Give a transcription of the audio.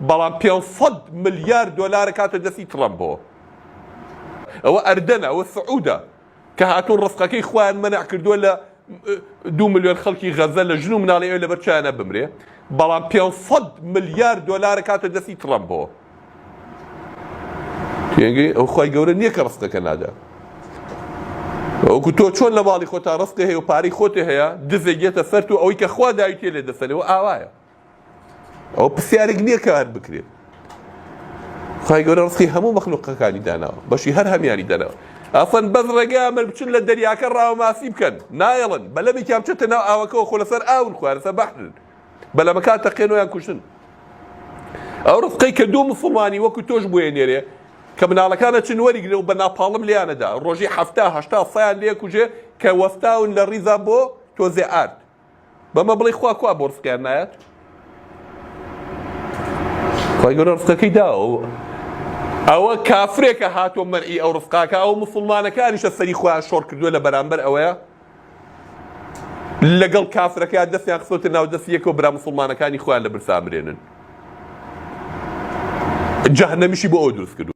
بەڵام 500 ملیار دۆلارە کاتە دەستی ترەمپەوە. ئەوە ئەردەنە، ئەوە سعودە کە هاتوون ڕزقەکەی خۆیان مەنع کردووە لە 2 ملیۆن خەڵکی غەزە لە ژن و مناڵی ئەوێ لەبەر چیانە بمرێ، بەڵام 500 ملیار دۆلارە کاتە دەستی ترەمپەوە. ئەو خۆی گەورە نییە کە ڕستەکە نادا. وەکو تۆ چۆن لە ماڵی خۆتا ڕستە هەیە و پارەی خۆتە هەیە، دزێک گێتە سەر و ئەوەی کە خوا داوی تێ لێ دەسەنەوە ئاوایە. ئەو پرسیارێک نییە کە هەر بکرێت. خی گەورە ڕستی هەموو مەخلوقەکانی داناوە، بەشی هەر هەمیانی داناوە. ئەفەن بەس ڕێگای ئەمە بچن لە دەریاکە ڕاوماسی بکەن، نایەڵن بەلەمێکیان بچێتە ناو ئاوەکەەوە خۆ لەسەر ئاون خوارەسە بەحرن، بەلەمەکان تەقێنەوەیان کوشتن. ئەو ڕزقەی کە دوو موسڵمانی وەکو تۆش بوێنێرێ کە مناڵەکانە چن وەریگرن و بە ناپاڵم لیانەدا ڕۆژی 70 سەیان لێ کوژێ کە وەستاون لە ڕیزا بۆ تۆزێ ئارد. بەمە بڵێ خوا بۆ ڕزقیان نایەت. خی گەورە ڕزقەکەی داوە. ئەوە کافرێکە هاتۆ مەرئی ئەو ڕزقاکە، ئەو موسڵمانەکانیشە سەری خۆیان شۆڕ کردووە لە بەرامبەر ئەوەیە لەگەڵ کافرەکەیان دەستیان خستۆتە ناو دەستی یەکەوە برا موسڵمانەکانی خۆیان لە برسا مرێنن. جەهەنەمیشی بۆ ئەوە دروست کردووە.